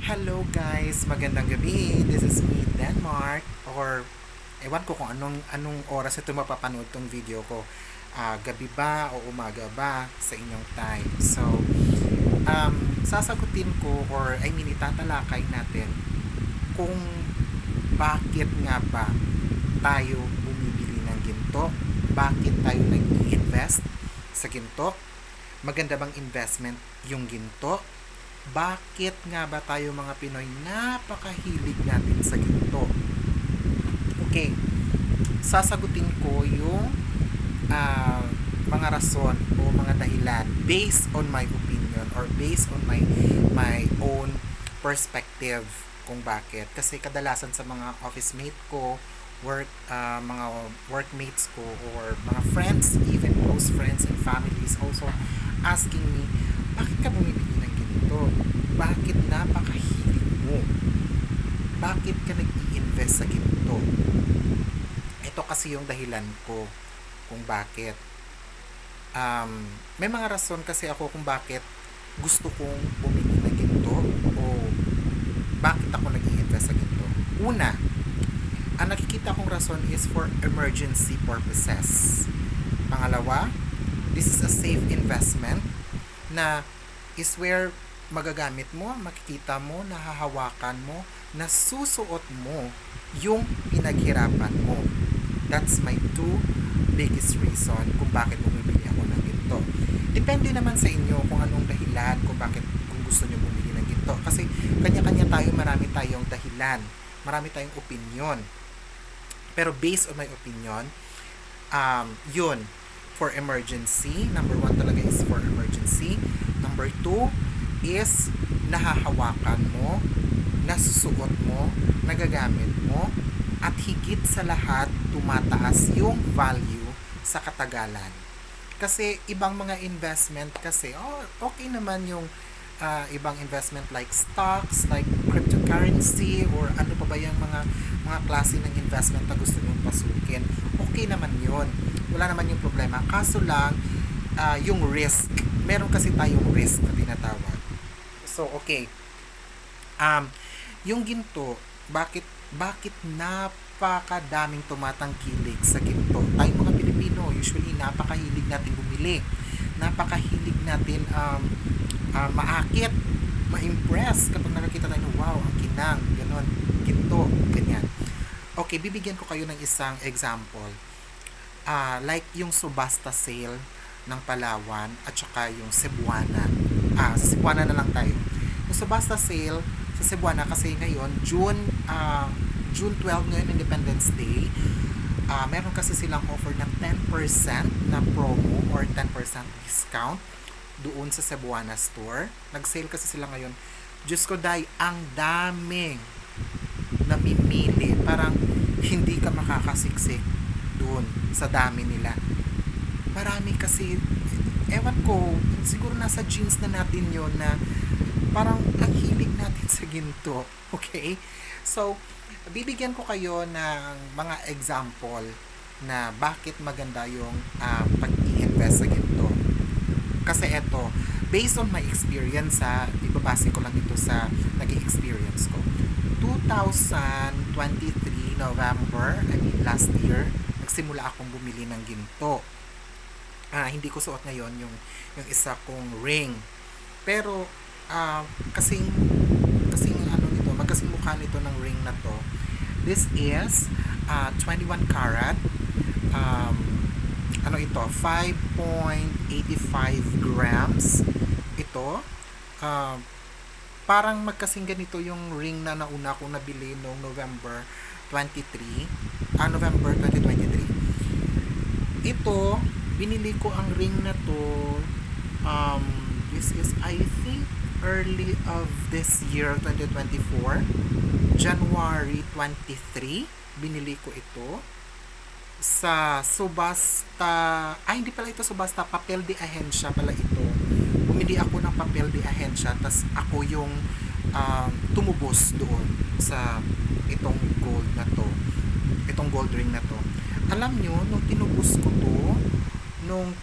Hello guys, magandang gabi. This is me, Denmark. Or ewan ko kung anong oras ito mapapanood tong video ko. Gabi ba o umaga ba sa inyong time. So, sasagutin ko or itatalakay natin kung bakit nga ba tayo bumibili ng ginto, bakit tayo nag-i-invest sa ginto, maganda bang investment yung ginto, bakit nga ba tayo mga Pinoy napakahilig natin sa ginto? Okay, sasagutin ko yung mga rason o mga dahilan based on my opinion or based on my own perspective kung bakit. Kasi kadalasan sa mga office mate ko, mga workmates ko or mga friends, even close friends and families also asking me, bakit ka bumibili ng ganito? Bakit napakahilig mo? Bakit ka nag-i-invest sa ganito? Ito kasi yung dahilan ko kung bakit. May mga rason kasi ako kung bakit gusto kong bumili ng ganito o bakit ako nag-i-invest sa ganito. Una, ang nakikita kong rason is for emergency purposes. Pangalawa, this is a safe investment na is where magagamit mo, makikita mo, nahahawakan mo, nasusuot mo yung pinaghirapan mo. That's my two biggest reason kung bakit bumibili ako ng ginto. Depende naman sa inyo kung anong dahilan kung gusto nyo bumili ng ginto. Kasi kanya-kanya tayo, marami tayong dahilan, marami tayong opinion. Pero based on my opinion, yun, for emergency. Number one talaga is for emergency. Number two is nahahawakan mo, nasusuot mo, nagagamit mo, at higit sa lahat, tumataas yung value sa katagalan. Kasi ibang mga investment kasi, okay naman yung ibang investment like stocks, like cryptocurrency, or ano pa ba yung mga klase ng investment na gusto nyong pasukin. Okay naman yun. Wala naman yung problema. Kaso lang, yung risk. Meron kasi tayong risk na tinatawag. So, okay. Yung ginto, bakit napakadaming tumatangkilik sa ginto? Tayong mga Pilipino, usually napakahilig natin bumili. Napakahilig natin maakit, ma-impress kapag nakakita tayo, wow, ang kinang, ganon, ginto, ganyan. Okay, bibigyan ko kayo ng isang example. Like yung subasta sale ng Palawan at saka yung Cebuana. Sa Cebuana na lang tayo. Yung subasta sale sa Cebuana kasi ngayon, June 12 ngayon, Independence Day, meron kasi silang offer na 10% na promo or 10% discount doon sa Cebuana store. Nag-sale kasi sila ngayon. Diyos ko day, ang daming namimili. Parang hindi ka makakasiksik doon sa dami nila. Marami kasi, ewan ko, siguro nasa genes na natin yon na parang ang hilig natin sa ginto. Okay? So, bibigyan ko kayo ng mga example na bakit maganda yung pag-i-invest sa ginto. Kasi eto, based on my experience, ibabase ko lang ito sa naging experience ko. 2023 November, last year, nagsimula akong bumili ng ginto. Hindi ko suot ngayon yung isa kong ring. Pero kasing ano nito, magkasing mukha nito ng ring na to. This is 21 karat. Ano ito? 5.85 grams. Ito. Parang magkasing ganito yung ring na nauna kong nabili noong November 2023. Ito, binili ko ang ring na to, this is I think early of this year 2024, January 23, binili ko ito sa subasta. Hindi pala ito subasta, papel de ahensya pala ito. Bumili ako ng papel de ahensya, tas ako yung tumubos doon sa itong gold na to, itong gold ring na to. Alam nyo, nung tinubos ko to nung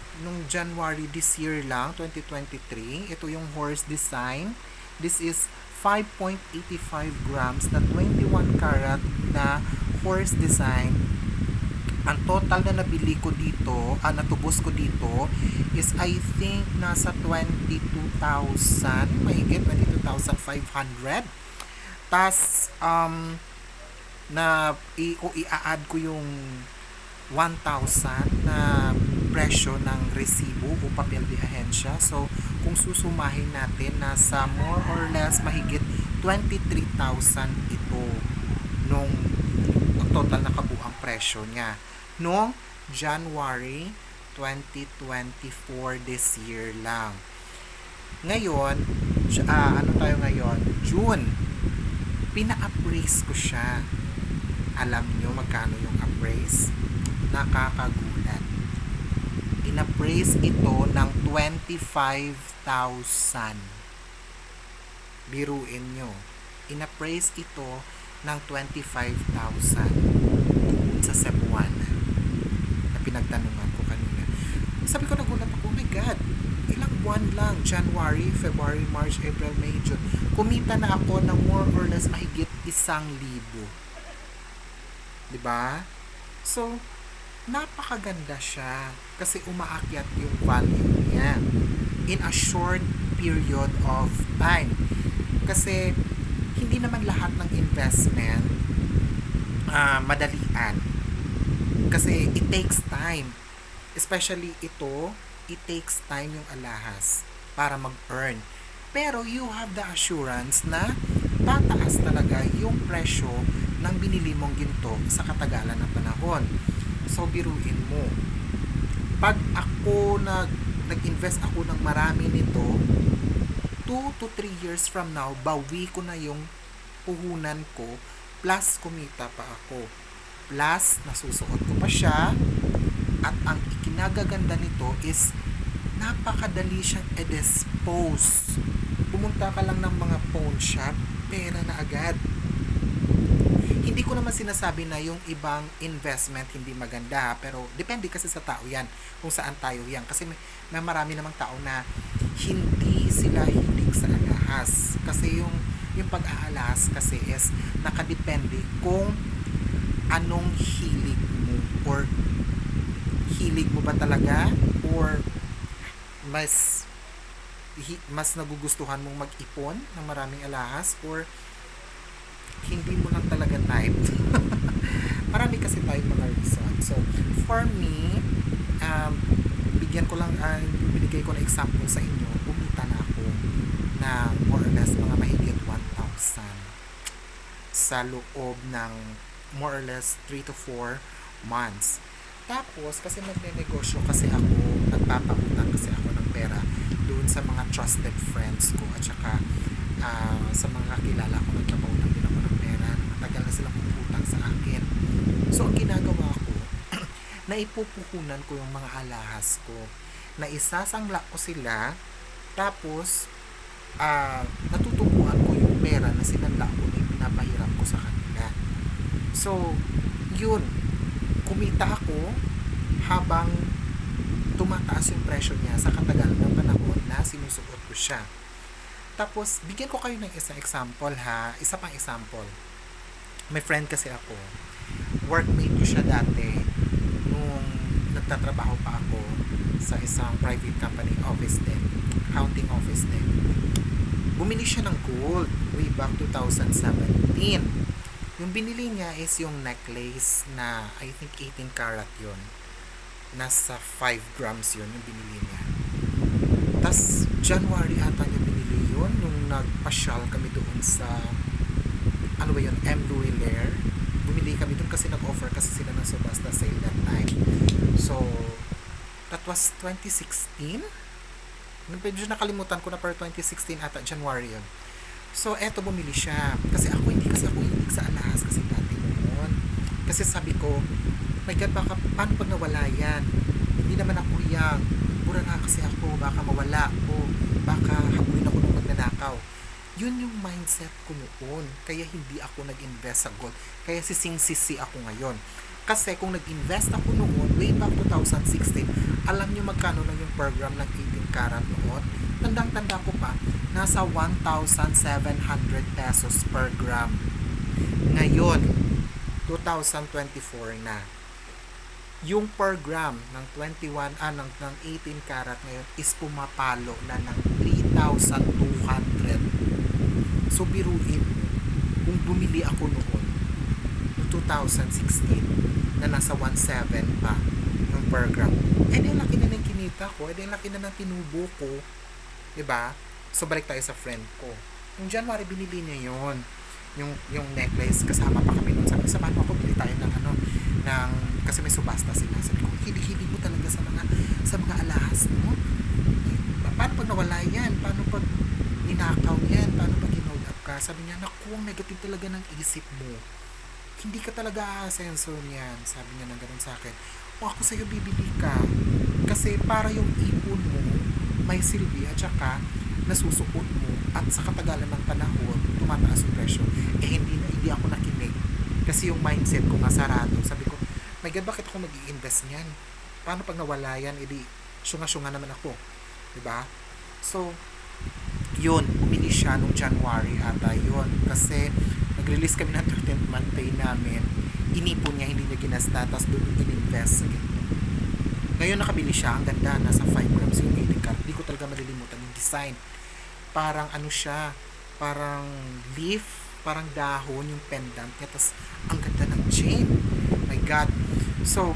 January this year lang, 2023, ito yung horse design. This is 5.85 grams na 21 karat na horse design. Ang total na nabili ko dito, natubos ko dito is I think nasa 22,000, mahigit 22,500. Tas i-add ko yung 1,000 na presyo ng resibo o papel de ahensya. So, kung susumahin natin, nasa more or less mahigit 23,000 ito nung total na kabuang presyo niya. Noong January 2024 this year lang. Ngayon, ano tayo ngayon? June. Pina-appraise ko siya. Alam nyo magkano yung appraise? Nakakagulat. In-appraise ito ng 25,000. Biruin nyo. In-appraise ito ng 25,000 sa Cebuana na pinagtanungan ko kanina. Sabi ko, nagulat ako, oh my God, ilang buwan lang, January, February, March, April, May, June, kumita na ako ng more or less mahigit 1,000. Diba? So, napakaganda siya kasi umaakyat yung value niya in a short period of time. Kasi, hindi naman lahat ng investment madalian. Kasi it takes time. Especially ito, it takes time yung alahas para mag-earn. Pero you have the assurance na tataas talaga yung presyo ng binili mong ginto sa katagalan ng panahon. So, biruin mo. Pag ako nag-invest ako ng marami nito, 2 to 3 years from now, bawi ko na yung puhunan ko, plus kumita pa ako. Plus, nasusuot ko pa siya, at ang ikinagaganda nito is napakadali siyang i-dispose. Pumunta ka lang ng mga pawn shop, pera na agad. Hindi ko naman sinasabi na yung ibang investment hindi maganda, pero depende kasi sa tao yan, kung saan tayo yan. Kasi may marami namang tao na hindi sila hilig sa alahas. Kasi yung pag-aalahas kasi is nakadepende kung anong hilig mo, or hilig mo ba talaga, or mas nagugustuhan mong mag-ipon ng maraming alahas, or hindi mo lang talaga type. Marami kasi tayong mga reason. So, for me, binigay ko na example sa inyo, kumita na ako na more or less mga mahigit 1,000 sa loob ng more or less 3 to 4 months. Tapos, kasi nagne-negosyo kasi ako, nagpapautang kasi ako ng pera doon sa mga trusted friends ko, at saka sa mga kilala ko, nagpapautang din ako ng pera. Matagal na silang umutang sa akin. So, ang ginagawa ko, naipupuhunan ko yung mga alahas ko, na isasangla ko sila, tapos natutubuan ko yung pera na sinanla ko na pinapahiram ko sa kanila. So, yun, kumita ako habang tumataas yung presyo niya sa katagalan ng panahon na sinusuot ko siya. Tapos, bigyan ko kayo ng isang example ha. Isa pang example. May friend kasi ako. Workmate ko siya dati nung nagtatrabaho pa ako sa isang private company office din. Accounting office din. Bumili siya ng gold way back 2017. Yung binili niya is yung necklace na I think 18 karat yun. Nasa 5 grams yun yung binili niya. Tas January ata niya binili yun nung nagpasyal kami doon sa M. Louis Lair. Bumili kami doon kasi nag-offer kasi sila ng subasta sale that time. So, that was 2016. Medyo nakalimutan ko na, per 2016 ata, January yun. So, eto, bumili siya. Kasi ako hilig sa alahas kasi dati noon. Kasi sabi ko, my God, paano pag nawala yan? Hindi naman ako young. Pura nga kasi ako, baka mawala. O baka habulin ako ng magnanakaw. Yun yung mindset ko noon. Kaya hindi ako nag-invest sa gold. Kaya sising-sisi ako ngayon. Kasi kung nag-invest ako noon, way back 2016, alam nyo magkano lang yung program ng 18 karat noon? tandang-tanda ko pa, nasa 1,700 pesos per gram. Ngayon, 2024 na. Yung per gram ng 18 karat ngayon is pumapalo na ng 3,200. So, biruin mo, kung bumili ako noon, 2016, na nasa 1,700 pa yung per gram. Eh, di laki na ng kinita ko, eh, di laki na ng tinubo ko. Diba? So, balik tayo sa friend ko. Yung January, binili niya yon yung necklace, kasama pa kami nun. Sabi, samahan mo ako, bili tayo ng kasi may subasta sila. Sabi ko, hilig-hilig mo talaga sa mga alahas mo. Paano pag nawala yan? Paano pag ninakaw yan? Paano pag inold up ka? Sabi niya, naku, ang negative talaga ng isip mo. Hindi ka talaga aasenso niyan. Sabi niya na ganun sa akin. O ako sa'yo bibili ka. Kasi para yung ipon mo, may silbi at saka nasusuot mo at sa katagalan ng panahon, tumataas yung presyo. Eh hindi ako nakinig. Kasi yung mindset ko nga sarado. Sabi ko, my God, bakit ako mag-i-invest niyan? Paano pag nawala yan? Edi, syunga-syunga naman ako. Diba? So, yun, bumili siya nung January ata yun. Kasi, nag-release kami ng 13th month pay namin. Inipon niya, hindi niya ginasta, tapos doon in-invest sa ganito. Ngayon nakabili siya, ang ganda, nasa 5 grams yung 18 karat. Hindi ko talaga malilimutan yung design. Parang ano siya, parang leaf, parang dahon yung pendant niya, tapos ang ganda ng chain. My God. So,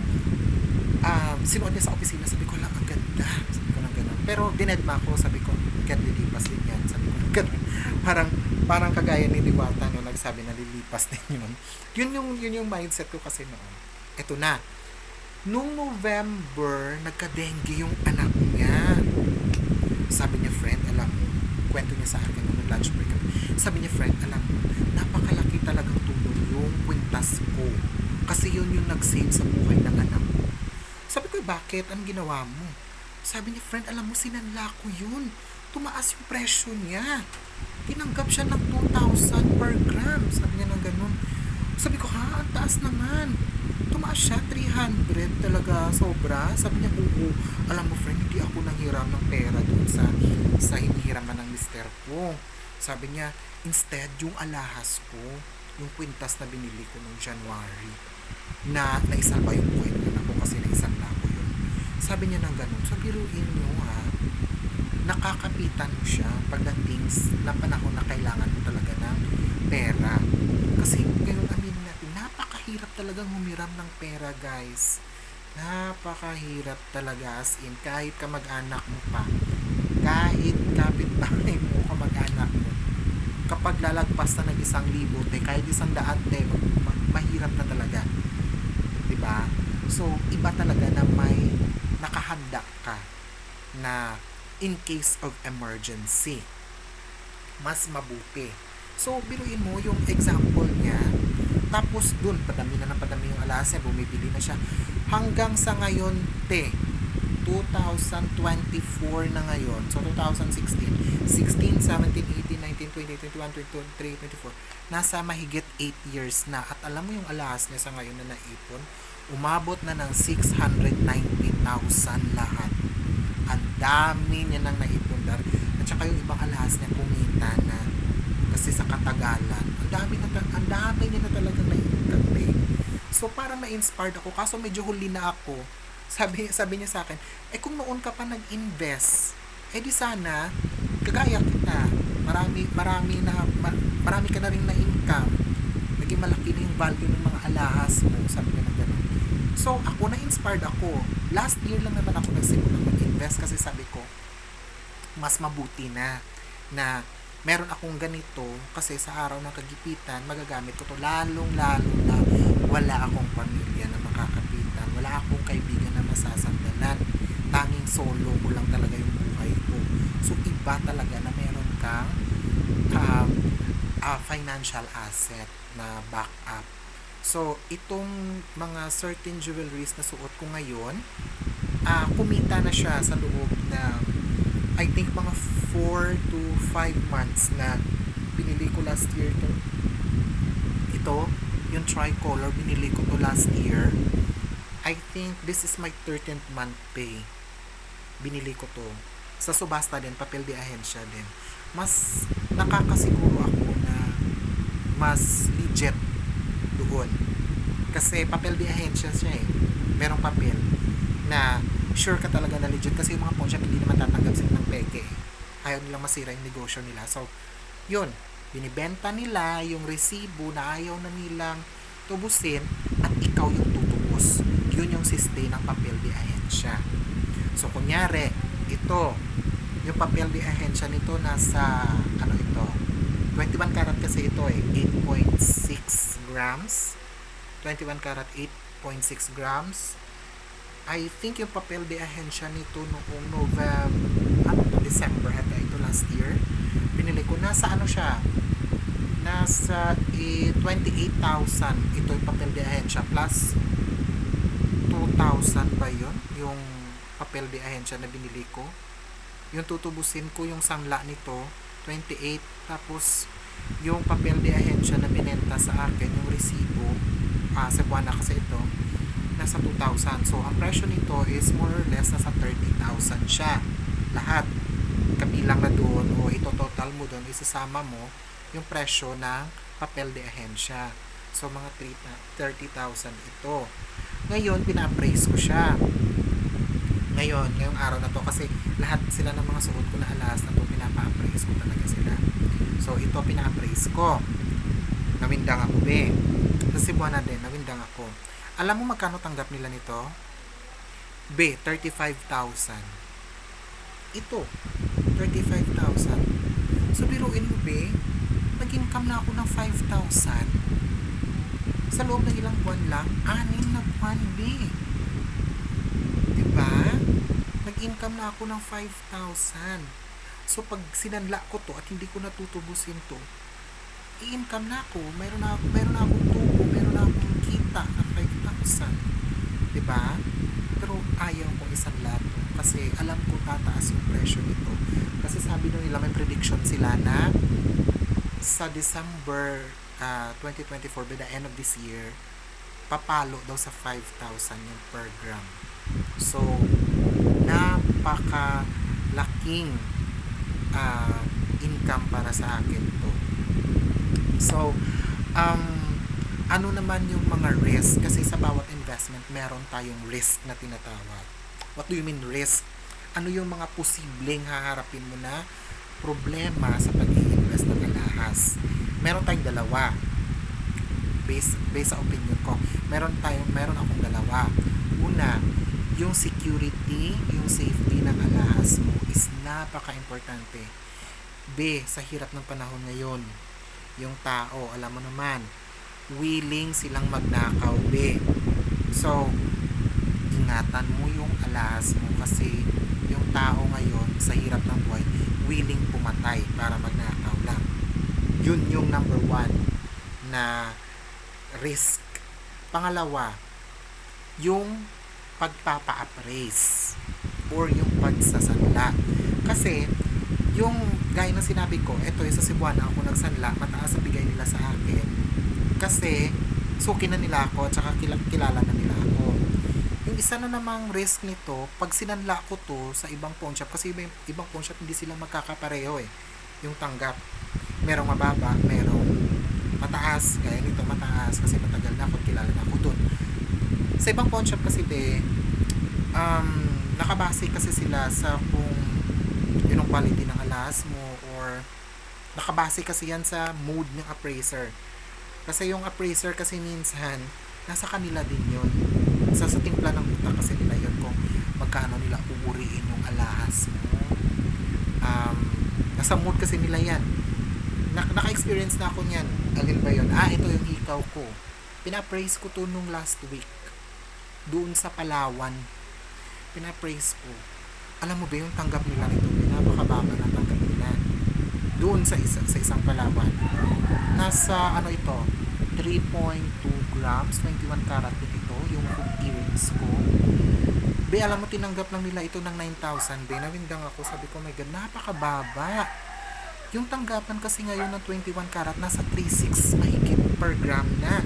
sinuot niya sa opisina, sabi ko lang, ang ganda. Sabi ko lang ganun. Pero dinedma ko, sabi ko, God, lilipas din yan. Sabi ko lang ganun. Parang kagaya ni Diwata, no, nagsabi na lilipas din yun. Yun yung mindset ko kasi noon. Eto na. Nung November, nagka-dengue yung anak niya. Sabi niya, friend, alam mo, kwento niya sa akin nung lunch break kami. Sabi niya, friend, alam mo, napakalaki talagang tulong yung kwintas ko. Kasi yun yung nag-save sa buhay ng anak ko. Sabi ko, bakit? Anong ginawa mo? Sabi niya, friend, alam mo, sinanla ko yun. Tumaas yung presyo niya. Tinanggap siya ng 2,000 per gram. Sabi niya ng ganun. Sabi ko, ha? Ang taas naman. Tumaas siya, 300 talaga, sobra. Sabi niya, oo. Alam mo, friend, hindi ako nanghiram ng pera dun sa hinihiraman ng mister ko. Sabi niya, instead, yung alahas ko, yung kwintas na binili ko nung January, na naisalba yung buhay ng anak ko kasi naisalba ko yun. Sabi niya ng ganun, so biruin nyo ha, nakakapitan mo siya pagdating na panahon na kailangan mo talaga ng pera. Kasi ngayon aminin natin, napakahirap talagang humiram ng pera, guys. Napakahirap talaga, as in, kahit kamag-anak mo pa, kahit kapitbahay mo, kamag-anak mo, kapag lalagpas na ng 1,000, kahit 100, mahirap na talaga. Diba? So, iba talaga na may nakahanda ka na in case of emergency. Mas mabuti. So, biruin mo yung example niya. Tapos dun, padami yung alas niya, bumibili na siya. Hanggang sa ngayon, 2024 na ngayon. So, 2016, 16, 17, 18, 19, 20, 21, 22, 23, 24. Nasa mahigit 8 years na. At alam mo yung alahas niya sa ngayon na naipon, umabot na ng 690,000 lahat. Ang dami niya nang naipon. At saka yung ibang alahas niya kumita na. Kasi sa katagalan, ang dami niya na talaga naipon. So, parang na-inspired ako. Kaso medyo huli na ako. Sabi niya sa akin, kung noon ka pa nag-invest, di sana, kagaya kita, marami ka na rin na income, naging malaki na yung value ng mga alahas mo, sabi niya na gano'n. So, ako, na-inspired ako. Last year lang naman ako nagsimula mag-invest kasi sabi ko, mas mabuti na meron akong ganito kasi sa araw ng kagipitan, magagamit ko to lalong-lalo na wala akong pamilya na makakapitan, wala akong kaibigan na masasandalan, tanging solo ko lang talaga yung buhay ko. So, iba talaga na meron kang financial asset na backup. So, itong mga certain jewelries na suot ko ngayon, kumita na siya sa loob na I think mga 4 to 5 months na binili ko last year ito yung tricolor, binili ko to last year. I think this is my 13th month pay. Binili ko to. Sa subasta din, papel de ahensya din. Mas nakakasiguro ako na mas legit doon. Kasi papel de ahensya siya eh. Merong papel na sure ka talaga na legit kasi yung mga pawn shop hindi naman tatanggap sila ng peke eh. Ayaw nilang masira yung negosyo nila. So, yun, binibenta nila yung resibo na ayaw na nilang tubusin at ikaw yung tutubos. Yun yung sistay ng papel de ahensya. So, kunyari, ito, yung papel de ahensya nito nasa, ano ito, 21 karat kasi ito eh, 8.6 grams. 21 karat, 8.6 grams. I think yung papel de ahensya nito noong November, December ata ito last year. Binili ko, nasa ano siya, nasa 28,000 ito yung papel de ahensya plus 2,000 ba yun yung papel de ahensya na binili ko. Yung tutubusin ko yung sangla nito 28, tapos yung papel de ahensya na binenta sa akin yung resibo sa buwan na kasi ito nasa 2,000. So ang presyo nito is more or less nasa 30,000 siya lahat, kabilang na doon o ito total mo doon, isasama mo yung presyo ng papel de ahensya. So mga 30,000 ito. Ngayon pina-appraise ko siya ngayong araw na to kasi lahat sila ng mga suot ko na alas na to pinapa-appraise ko talaga sila. So ito pina-appraise ko, nawindang ako be sa Cebuana din, nawindang ako. Alam mo magkano tanggap nila nito? B, 35,000. Ito, 35,000. So, biruin mo, B, nag-income na ako ng 5,000. Sa loob ng ilang buwan lang, 6 na buwan, B. Diba? Nag-income na ako ng 5,000. So, pag sinanla ko to at hindi ko natutubusin to, i-income na ako. Meron na akong tubo, meron na akong kita na 5,000. Diba? Pero ayaw ko isanla to kasi alam ko tataas yung presyo nito. Kasi sabi nila may prediction sila na sa December 2024, by the end of this year, papalo daw sa 5,000 yung per gram. So, napakalaking income para sa akin to. So, ano naman yung mga risk? Kasi sa bawat investment, meron tayong risk na tinatawag. What do you mean risk? Ano yung mga posibleng haharapin mo na problema sa pag-i-invest ng alahas? Meron tayong dalawa. Based sa opinion ko, meron akong dalawa. Una, yung security, yung safety ng alahas mo is napaka-importante. B, sa hirap ng panahon ngayon, yung tao, alam mo naman, willing silang magnakaw, B. So, ingatan mo yung alahas mo kasi yung tao ngayon sa hirap ng buhay, willing pumatay para magnakaw lang. Yun yung number 1 na risk. Pangalawa, yung pagpapa-appraise or yung pagsasanla. Kasi, yung gaya na sinabi ko, ito yung sa Cebuana ako nagsanla, mataas ang bigay nila sa akin. Kasi, suki na nila ako, at saka kilala na nila ako. Yung isa na namang risk nito, pag sinanla ko to sa ibang pawn shop, kasi ibang pawn shop hindi sila magkakapareho eh. Yung tanggap. Merong mababa, merong mataas. Gaya nito mataas kasi matagal na ako, kilala na ako dun. Sa ibang pawn shop kasi nakabase kasi sila sa kung yung quality ng alahas mo or nakabase kasi yan sa mood ng appraiser. Kasi yung appraiser kasi minsan nasa kanila din yun. Sa timpla ng utak kasi nila yun kung magkano nila uuriin yung alahas mo. Nasa mood kasi nila yan. Naka-experience na ako niyan. Alin ba yun? Ito yung hikaw ko. Pina-appraise ko to nung last week. Doon sa Palawan. Pina-appraise ko. Alam mo ba yung tanggap nila nito? Napakababa na tanggap nila. Doon sa isang Palawan. Nasa ito? 3.2 grams, 21 karat din ito, yung earrings ko. Be, alam mo, tinanggap lang nila ito ng 9,000. Be, nawindang ako. Sabi ko, my God, napakababa. Yung tanggapan kasi ngayon ng 21 karat, nasa 3.6 mahigit per gram na.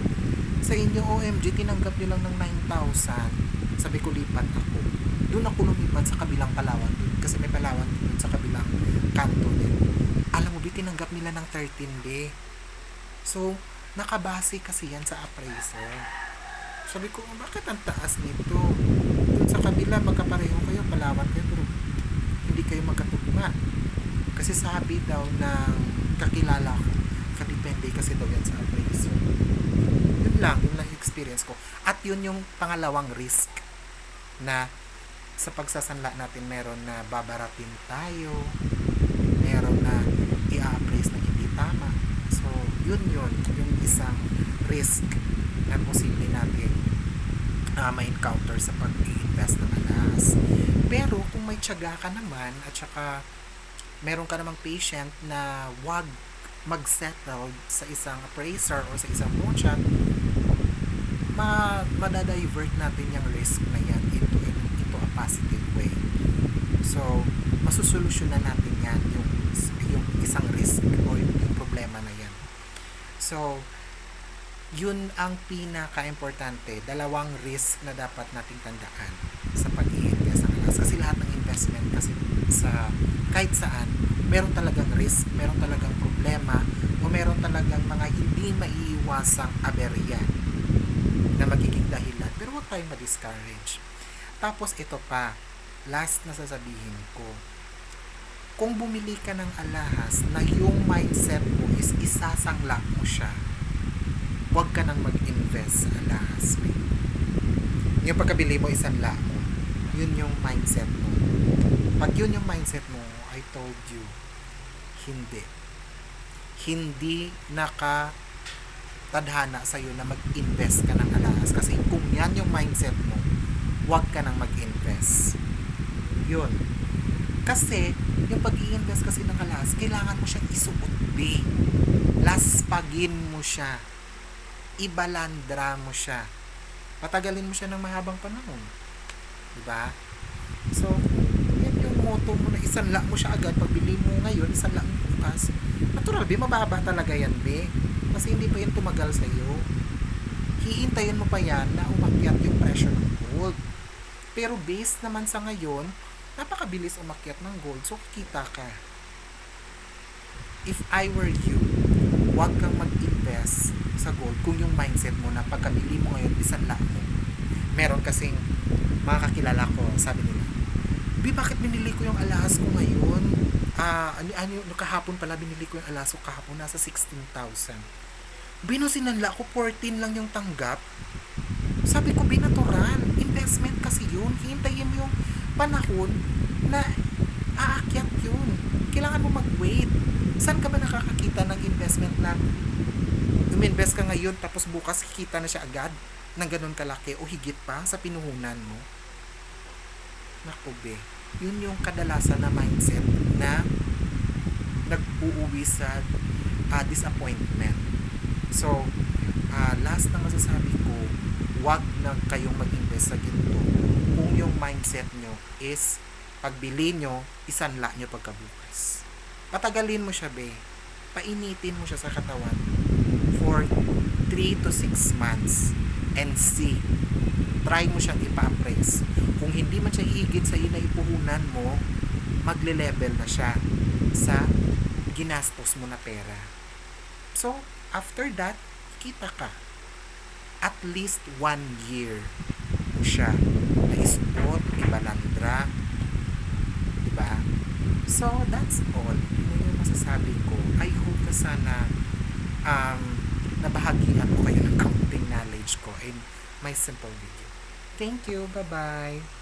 Sa inyo, OMG, tinanggap nyo lang ng 9,000. Sabi ko, lipat ako. Doon ako lumipat sa kabilang Palawan. kasi may Palawan dun sa kabilang kanto din. Alam mo, tinanggap nila ng 13B. So, nakabase kasi yan sa appraiser. Sabi ko, bakit ang taas nito? Dun sa kabila, magkapareho kayo, Palawan kayo, pero hindi kayo magkatugma. Kasi sabi daw ng kakilala ko, kadepende kasi daw yan sa appraiser. Yun lang yung experience ko. At yun yung pangalawang risk na sa pagsasanla natin meron na babaratin tayo, meron na i-appraise na hindi tama. So, yun yung isang risk na posible natin ma-encounter sa pag-i-invest ng alahas. Pero kung may tiyaga ka naman at saka meron ka namang patient na wag mag-settle sa isang appraiser o sa isang loan shark, madadivert natin yung risk na yan into a positive way. So, masusolusyonan natin yan yung isang risk o yung problema na yan. So, yun ang pinaka-importante, dalawang risk na dapat nating tandaan sa pag-i-invest ng alahas. Kasi lahat ng investment kasi sa kahit saan, meron talagang risk, meron talagang problema, o meron talagang mga hindi maiiwasang aberya na magiging dahilan. Pero huwag tayong ma-discourage. Tapos ito pa, last na sasabihin ko, kung bumili ka ng alahas na yung mindset mo is isasangla mo siya, huwag ka nang mag-invest sa alahas. Yung pagkabili mo, isanla mo. Yun yung mindset mo. Pag yun yung mindset mo, I told you, hindi nakatadhana sa'yo na mag-invest ka ng alahas. Kasi kung yan yung mindset mo, huwag ka nang mag-invest. Yun. Kasi, yung pag-i-invest kasi ng alahas, kailangan mo siyang isuot, laspagin mo siya, ibalandra mo siya, patagalin mo siya ng mahabang panahon. Diba? So, yan yung motto mo na isanla mo siya agad. Pagbili mo ngayon, isanla mo bukas. Natural, mababa talaga yan, kasi hindi pa yan tumagal sa'yo. Hihintayin mo pa yan na umakyat yung pressure ng gold. Pero based naman sa ngayon, napakabilis umakyat ng gold. So, kita ka. If I were you, huwag kang mag-invest sa gold kung yung mindset mo na pagkabili mo ngayon, isanla mo. Meron kasing mga kakilala ko, sabi nila, bakit binili ko yung alahas ko ngayon? Kahapon pala binili ko yung alahas ko kahapon, nasa 16,000. Sinanla ko, 14 lang yung tanggap. Sabi ko, binaturan. Investment kasi yun. Hintayin mo yung panahon na aakyat yun. Kailangan mo mag-wait. Saan ka ba nakakakita ng investment na uminvest ka ngayon tapos bukas kikita na siya agad ng ganun kalaki o higit pa sa pinuhunan mo? Naku, yun yung kadalasan na mindset na nag-uuwi sa disappointment. So, last na masasabi ko, wag na kayong mag-invest sa ginto kung yung mindset nyo is pagbili nyo, isanla nyo pagkabukas. Patagalin mo siya, painitin mo siya sa katawan for 3 to 6 months and see. Try mo siyang ipa-appraise. Kung hindi man siya higit sa inaipuhunan mo, magle-level na siya sa ginastos mo na pera. So, after that, kita ka. At least 1 year mo siya na-spot, ibalandra. Diba? So, that's all. Yun yung masasabi ko. I hope na sana nabahagian ko kayo ng counting knowledge ko in my simple video. Thank you. Bye-bye.